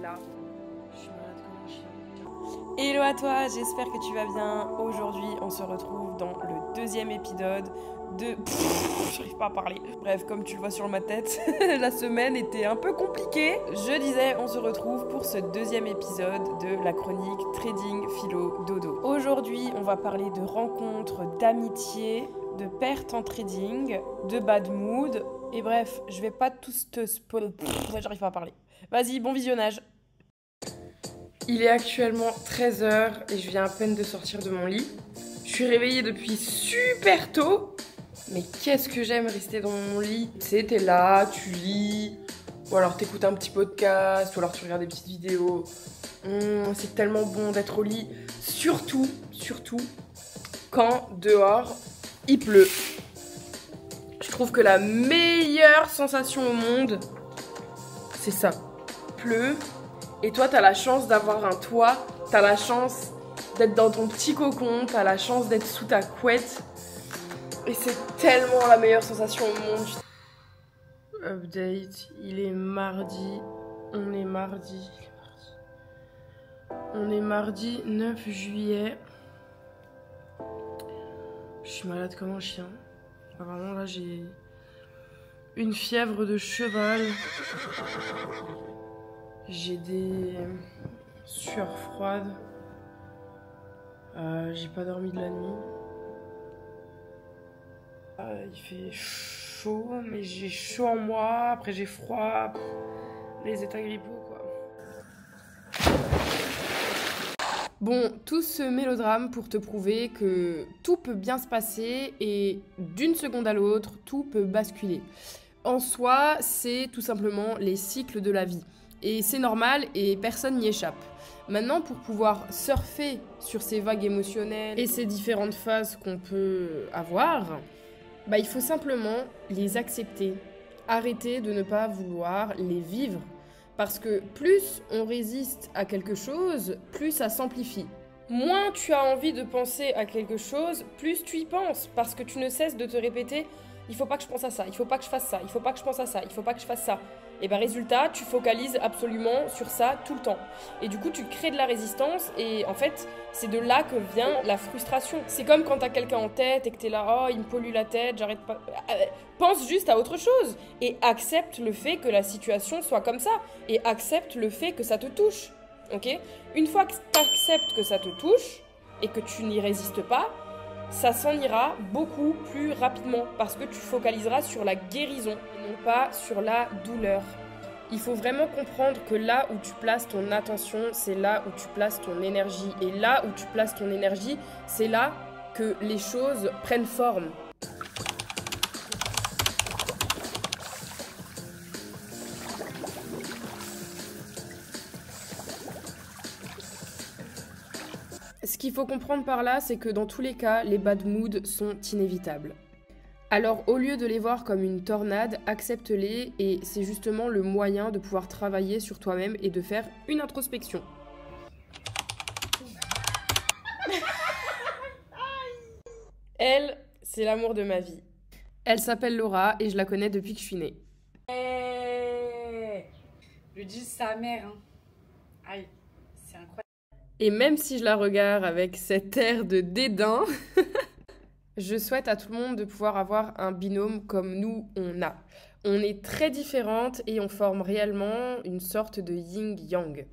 là. Je suis malade comme un chien. Hello à toi, j'espère que tu vas bien. Aujourd'hui, on se retrouve dans le deuxième épisode de... J'arrive pas à parler. Bref, comme tu le vois sur ma tête, la semaine était un peu compliquée. Je disais, on se retrouve pour ce deuxième épisode de la chronique Trading Philo Dodo. Aujourd'hui, on va parler de rencontres, d'amitié, de pertes en trading, de bad mood. Et bref, je vais pas tous te spoiler. J'arrive pas à parler. Vas-y, bon visionnage. Il est actuellement 13h et je viens à peine de sortir de mon lit. Je suis réveillée depuis super tôt. Mais qu'est-ce que j'aime rester dans mon lit. Tu sais, t'es là, tu lis, ou alors t'écoutes un petit podcast, ou alors tu regardes des petites vidéos. C'est tellement bon d'être au lit. Surtout quand dehors il pleut. Je trouve que la meilleure sensation au monde, c'est ça. Pleut. Et toi, t'as la chance d'avoir un toit, t'as la chance d'être dans ton petit cocon, t'as la chance d'être sous ta couette. Et c'est tellement la meilleure sensation au monde. Update, il est mardi. On est mardi 9 juillet. Je suis malade comme un chien. Vraiment là, j'ai une fièvre de cheval. J'ai des sueurs froides. J'ai pas dormi de la nuit. Il fait chaud, mais j'ai chaud en moi. Après j'ai froid. Les états grippaux quoi. Bon, tout ce mélodrame pour te prouver que tout peut bien se passer et d'une seconde à l'autre, tout peut basculer. En soi, c'est tout simplement les cycles de la vie. Et c'est normal et personne n'y échappe. Maintenant, pour pouvoir surfer sur ces vagues émotionnelles et ces différentes phases qu'on peut avoir, il faut simplement les accepter. Arrêter de ne pas vouloir les vivre. Parce que plus on résiste à quelque chose, plus ça s'amplifie. Moins tu as envie de penser à quelque chose, plus tu y penses. Parce que tu ne cesses de te répéter « il faut pas que je pense à ça, il faut pas que je fasse ça, il faut pas que je pense à ça, il faut pas que je fasse ça ». Et résultat, tu focalises absolument sur ça tout le temps. Et du coup, tu crées de la résistance et en fait, c'est de là que vient la frustration. C'est comme quand t'as quelqu'un en tête et que t'es là, oh, il me pollue la tête, j'arrête pas. Pense juste à autre chose et accepte le fait que la situation soit comme ça et accepte le fait que ça te touche. Ok ? Une fois que t'acceptes que ça te touche et que tu n'y résistes pas, ça s'en ira beaucoup plus rapidement parce que tu focaliseras sur la guérison et non pas sur la douleur. Il faut vraiment comprendre que là où tu places ton attention, c'est là où tu places ton énergie. Et là où tu places ton énergie, c'est là que les choses prennent forme. Ce qu'il faut comprendre par là, c'est que dans tous les cas, les bad moods sont inévitables. Alors au lieu de les voir comme une tornade, accepte-les et c'est justement le moyen de pouvoir travailler sur toi-même et de faire une introspection. Elle, c'est l'amour de ma vie. Elle s'appelle Laura et je la connais depuis que je suis née. Je dis sa mère, hein. Aïe, c'est incroyable. Et même si je la regarde avec cet air de dédain, je souhaite à tout le monde de pouvoir avoir un binôme comme nous on a. On est très différentes et on forme réellement une sorte de yin-yang.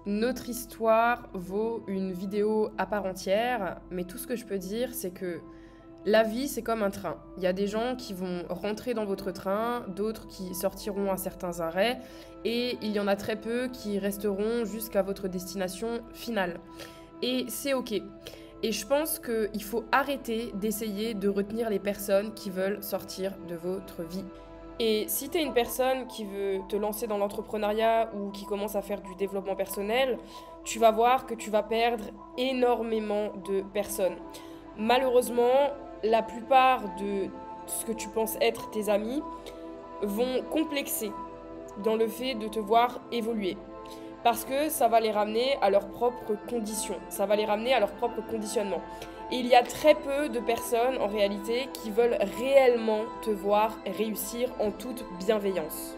Notre histoire vaut une vidéo à part entière, mais tout ce que je peux dire, c'est que la vie, c'est comme un train. Il y a des gens qui vont rentrer dans votre train, d'autres qui sortiront à certains arrêts, et il y en a très peu qui resteront jusqu'à votre destination finale. Et c'est ok. Et je pense qu'il faut arrêter d'essayer de retenir les personnes qui veulent sortir de votre vie. Et si t'es une personne qui veut te lancer dans l'entrepreneuriat ou qui commence à faire du développement personnel, tu vas voir que tu vas perdre énormément de personnes. Malheureusement, la plupart de ce que tu penses être tes amis vont complexer dans le fait de te voir évoluer. Parce que ça va les ramener à leurs propres conditions, ça va les ramener à leur propre conditionnement. Et il y a très peu de personnes en réalité qui veulent réellement te voir réussir en toute bienveillance.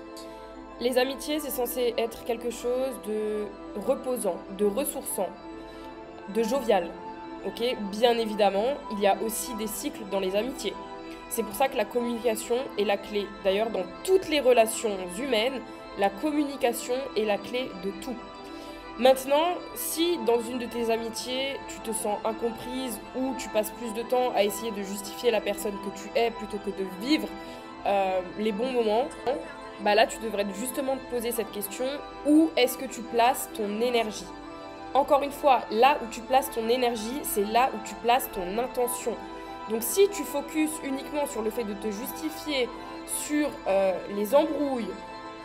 Les amitiés, c'est censé être quelque chose de reposant, de ressourçant, de jovial. Ok, bien évidemment, il y a aussi des cycles dans les amitiés. C'est pour ça que la communication est la clé. D'ailleurs, dans toutes les relations humaines, la communication est la clé de tout. Maintenant, si dans une de tes amitiés, tu te sens incomprise ou tu passes plus de temps à essayer de justifier la personne que tu es plutôt que de vivre les bons moments, bah là, tu devrais justement te poser cette question, où est-ce que tu places ton énergie? Encore une fois, là où tu places ton énergie, c'est là où tu places ton intention. Donc si tu focuses uniquement sur le fait de te justifier, sur les embrouilles,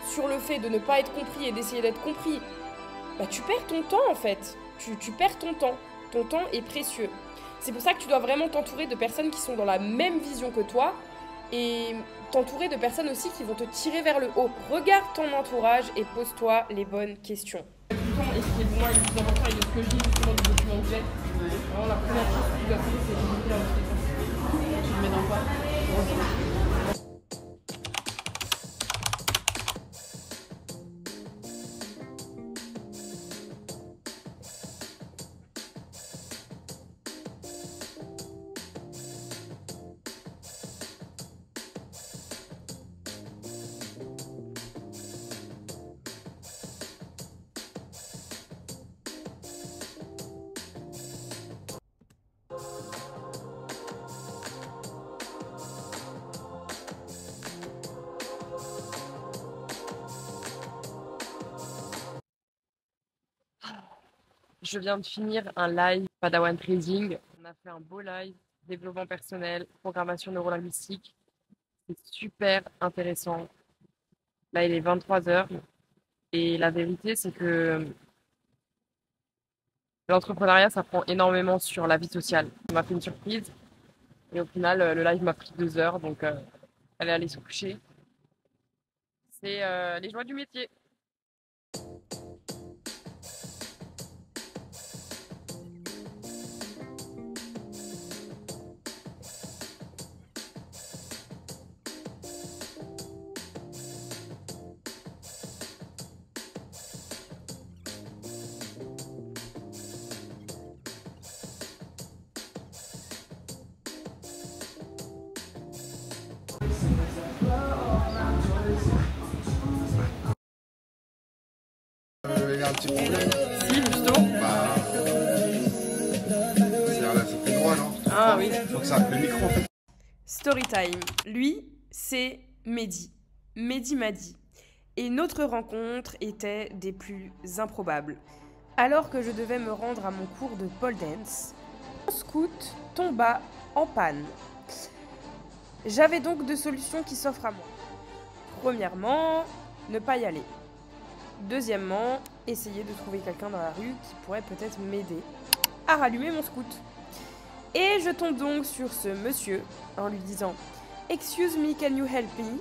sur le fait de ne pas être compris et d'essayer d'être compris, bah tu perds ton temps en fait. Tu perds ton temps. Ton temps est précieux. C'est pour ça que tu dois vraiment t'entourer de personnes qui sont dans la même vision que toi et t'entourer de personnes aussi qui vont te tirer vers le haut. Regarde ton entourage et pose-toi les bonnes questions. Et ce qui est pour moi le plus important et de ce que je dis justement du document que j'ai, vraiment la première chose que tu dois faire, c'est limiter l'investigation. Tu le mets dans quoi? Je viens de finir un live Padawan Trading. On a fait un beau live, développement personnel, programmation neurolinguistique. C'est super intéressant. Là, il est 23h. Et la vérité, c'est que l'entrepreneuriat, ça prend énormément sur la vie sociale. On m'a fait une surprise. Et au final, le live m'a pris 2 heures. Donc, elle est allée se coucher. C'est les joies du métier. Il y a un petit problème. Si, justement. Bah. C'est-à-dire là, c'est plus droit, non? Ah oui. Donc ça, le micro en fait. Storytime. Lui, c'est Mehdi. Mehdi m'a dit. Et notre rencontre était des plus improbables. Alors que je devais me rendre à mon cours de pole dance, mon scout tomba en panne. J'avais donc 2 solutions qui s'offrent à moi. Premièrement, ne pas y aller. Deuxièmement, essayer de trouver quelqu'un dans la rue qui pourrait peut-être m'aider à rallumer mon scout. Et je tombe donc sur ce monsieur en lui disant « Excuse me, can you help me ?»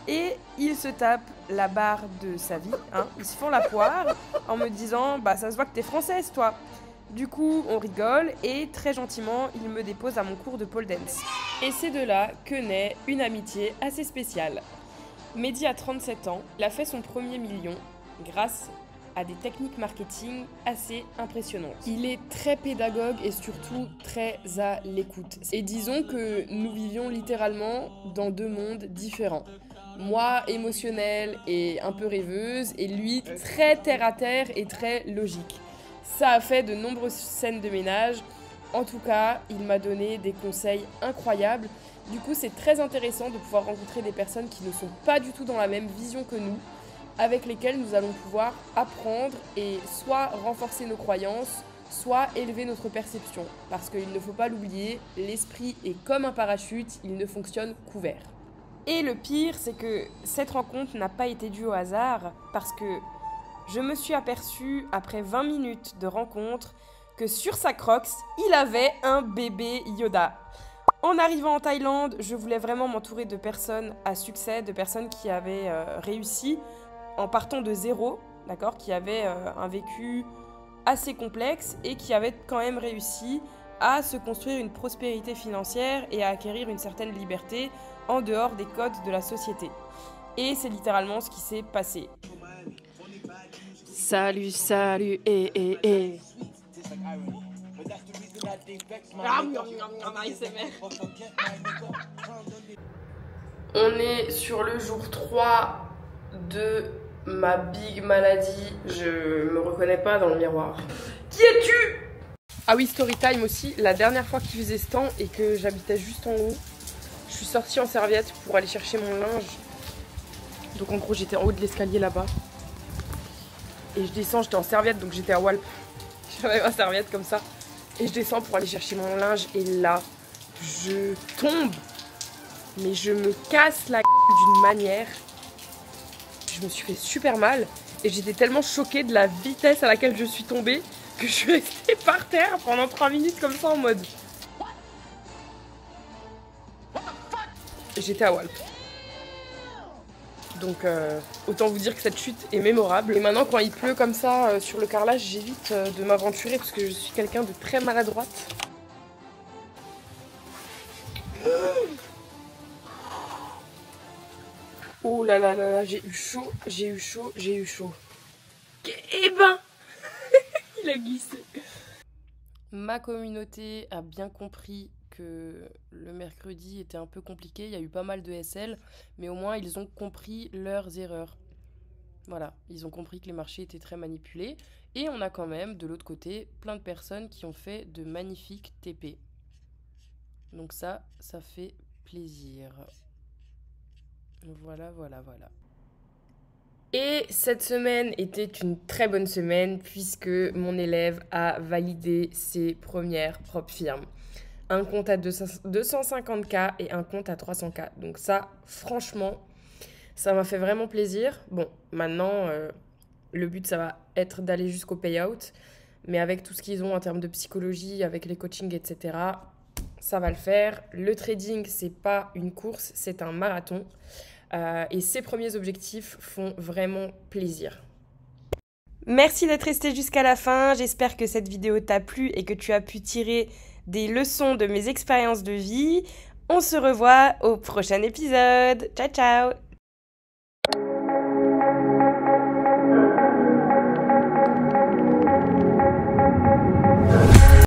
Et il se tape la barre de sa vie, hein. Ils se font la poire en me disant « Bah ça se voit que t'es française toi !» Du coup, on rigole et très gentiment, il me dépose à mon cours de pole dance. Et c'est de là que naît une amitié assez spéciale. Mehdi a 37 ans, il a fait son premier million grâce à des techniques marketing assez impressionnantes. Il est très pédagogue et surtout très à l'écoute. Et disons que nous vivions littéralement dans 2 mondes différents. Moi, émotionnelle et un peu rêveuse, et lui, très terre-à-terre et très logique. Ça a fait de nombreuses scènes de ménage. En tout cas, il m'a donné des conseils incroyables. Du coup, c'est très intéressant de pouvoir rencontrer des personnes qui ne sont pas du tout dans la même vision que nous, avec lesquelles nous allons pouvoir apprendre et soit renforcer nos croyances, soit élever notre perception. Parce qu'il ne faut pas l'oublier, l'esprit est comme un parachute, il ne fonctionne qu'ouvert. Et le pire, c'est que cette rencontre n'a pas été due au hasard, parce que je me suis aperçue, après 20 minutes de rencontre, que sur sa Crocs, il avait un bébé Yoda. En arrivant en Thaïlande, je voulais vraiment m'entourer de personnes à succès, de personnes qui avaient réussi en partant de zéro, d'accord, qui avaient un vécu assez complexe et qui avaient quand même réussi à se construire une prospérité financière et à acquérir une certaine liberté en dehors des codes de la société. Et c'est littéralement ce qui s'est passé. Salut, salut, eh. On est sur le jour 3 de ma big maladie. Je me reconnais pas dans le miroir. Qui es-tu? Ah oui, story time aussi. La dernière fois qu'il faisait ce temps et que j'habitais juste en haut, je suis sortie en serviette pour aller chercher mon linge. Donc en gros, j'étais en haut de l'escalier là-bas. Et je descends, j'étais en serviette, donc j'étais à Walp. J'avais ma serviette comme ça. Et je descends pour aller chercher mon linge. Et là, je tombe. Mais je me casse la d'une manière. Je me suis fait super mal. Et j'étais tellement choquée de la vitesse à laquelle je suis tombée que je suis restée par terre pendant 3 minutes comme ça en mode. J'étais à Walp. Donc autant vous dire que cette chute est mémorable. Et maintenant quand il pleut comme ça sur le carrelage, j'évite de m'aventurer parce que je suis quelqu'un de très maladroite. Oh là là là là, j'ai eu chaud. Eh ben il a glissé. Ma communauté a bien compris que le mercredi était un peu compliqué, il y a eu pas mal de SL, mais au moins ils ont compris leurs erreurs. Voilà, ils ont compris que les marchés étaient très manipulés, et on a quand même, de l'autre côté, plein de personnes qui ont fait de magnifiques TP. Donc ça fait plaisir. Voilà. Et cette semaine était une très bonne semaine puisque mon élève a validé ses premières propres firmes. Un compte à 250K et un compte à 300K. Donc ça, franchement, ça m'a fait vraiment plaisir. Bon, maintenant, le but, ça va être d'aller jusqu'au payout. Mais avec tout ce qu'ils ont en termes de psychologie, avec les coachings, etc., ça va le faire. Le trading, c'est pas une course, c'est un marathon. Et ces premiers objectifs font vraiment plaisir. Merci d'être resté jusqu'à la fin. J'espère que cette vidéo t'a plu et que tu as pu tirer des leçons de mes expériences de vie. On se revoit au prochain épisode. Ciao, ciao!